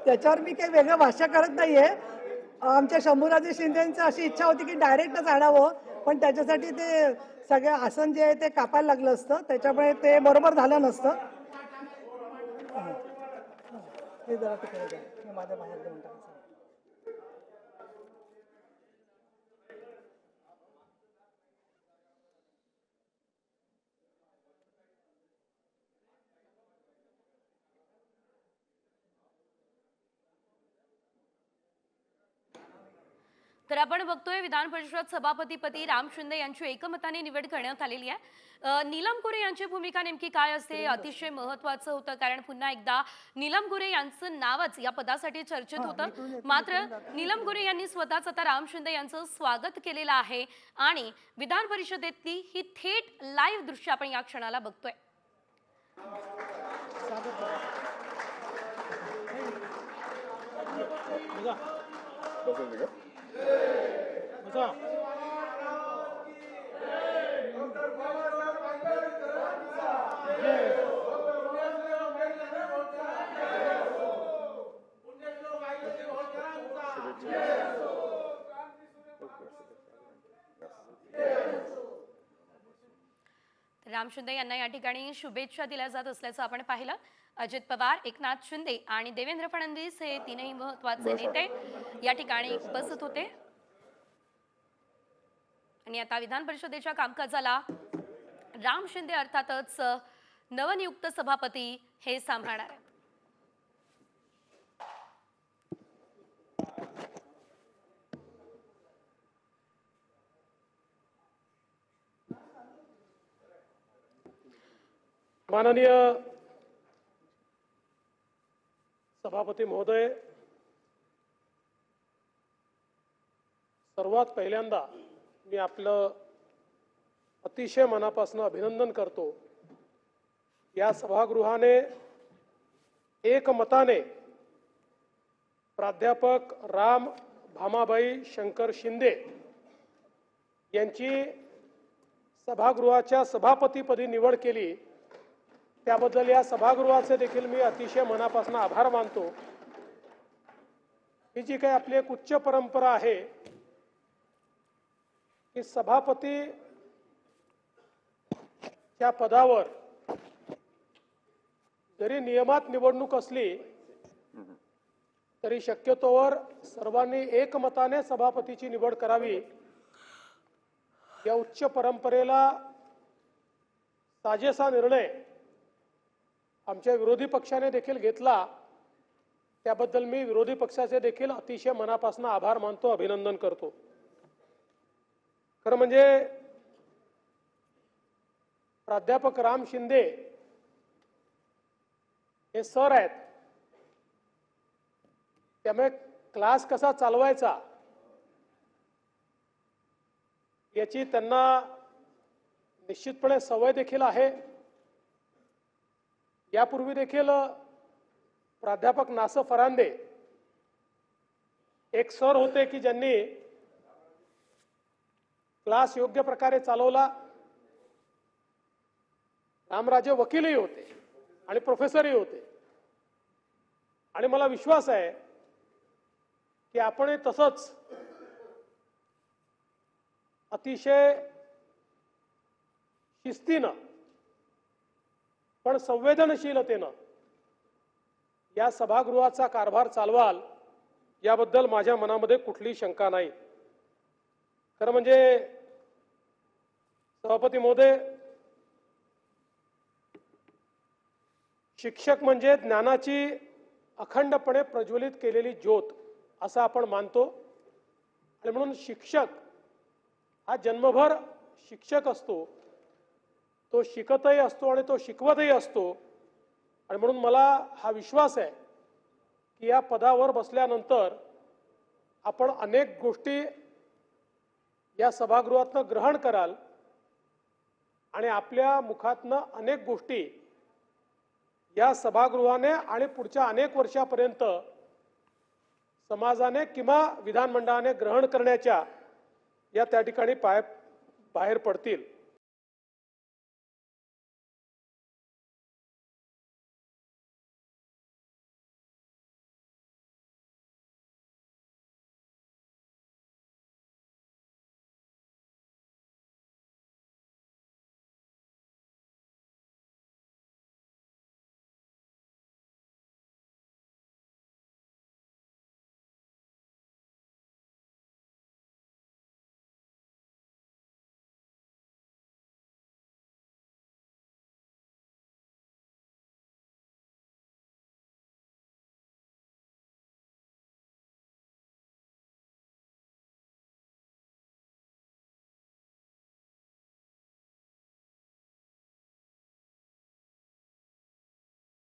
त्याच्यावर मी काही वेगळं भाष्य करत नाहीये. आमच्या शंभूराजे शिंदेंची अशी इच्छा होती की डायरेक्टच आणावं, पण त्याच्यासाठी ते सगळं आसन जे आहे ते कापायला लागलं असतं, त्याच्यामुळे ते बरोबर झालं नसतं. ते जरा तिकडे जा, मी माझ्या बाहेर देऊन टाकायचं. तर आपण बघतोय विधान परिषद सभापतीपदी राम शिंदे यांची एकमताने निवड करण्यात आलेली आहे. नीलम गोरे यांची भूमिका नेमकी काय असते अतिशय महत्त्वाचं होतं, कारण पुन्हा एकदा नीलम गोरे यांचं नावच या पदासाठी चर्चेत होतं. मात्र नीलम गोरे यांनी स्वतःच आता राम शिंदे यांचं स्वागत केलेलं आहे आणि विधान परिषदेतली ही थेट लाईव्ह दृश्य आपण या क्षणाला बघतोय. राम शिंदे यांना या ठिकाणी शुभेच्छा दिल्या जात असल्याचं आपण पाहिलं. अजित पवार, एकनाथ शिंदे आणि देवेंद्र फडणवीस हे तीनही महत्त्वाचे नेते या ठिकाणी उपस्थित होते. आणि आता विधान परिषदेच्या कामकाजाला राम शिंदे अर्थातच नवनियुक्त सभापती हे सांभाळणार आहेत. माननीय सभापती महोदय, सर्वात पहिल्यांदा मी आपलं अतिशय मनापासून अभिनंदन करतो. या सभागृहाने एकमताने प्राध्यापक राम भामाबाई शंकर शिंदे यांची सभागृहाच्या सभापतीपदी निवड केली. त्याबद्दल या सभागृहाचे देखील मी अतिशय मनापासून आभार मानतो. ही जी काही आपली एक उच्च परंपरा आहे की सभापती त्या पदावर जरी नियमात निवडणूक असली तरी शक्यतोवर सर्वांनी एकमताने सभापतीची निवड करावी. या उच्च परंपरेला साजेसा निर्णय आमच्या विरोधी पक्षाने देखील घेतला. त्याबद्दल मी विरोधी पक्षाचे देखील अतिशय मनापासून आभार मानतो, अभिनंदन करतो. खरं म्हणजे प्राध्यापक राम शिंदे हे सर आहेत, त्यामुळे क्लास कसा चालवायचा याची त्यांना निश्चितपणे सवय देखील आहे. यापूर्वी देखील प्राध्यापक नासर फरांदे एक सर होते की ज्यांनी क्लास योग्य प्रकारे चालवला. रामराजे वकीलही होते आणि प्रोफेसरही होते आणि मला विश्वास आहे की आपण तसंच अतिशय शिस्तीनं पण संवेदनशीलतेनं या सभागृहाचा कारभार चालवाल याबद्दल माझ्या मनामध्ये कुठलीही शंका नाही. खरं म्हणजे सभापती महोदय, शिक्षक म्हणजे ज्ञानाची अखंडपणे प्रज्वलित केलेली ज्योत असं आपण मानतो. आणि म्हणून शिक्षक हा जन्मभर शिक्षक असतो, तो शिकतही असतो आणि तो शिकवतही असतो. आणि म्हणून मला हा विश्वास आहे की या पदावर बसल्यानंतर आपण अनेक गोष्टी या सभागृहातनं ग्रहण कराल आणि आपल्या मुखातनं अनेक गोष्टी या सभागृहाने आणि पुढच्या अनेक वर्षापर्यंत समाजाने किंवा विधानमंडळाने ग्रहण करण्याच्या या त्या ठिकाणी बाहेर पडतील.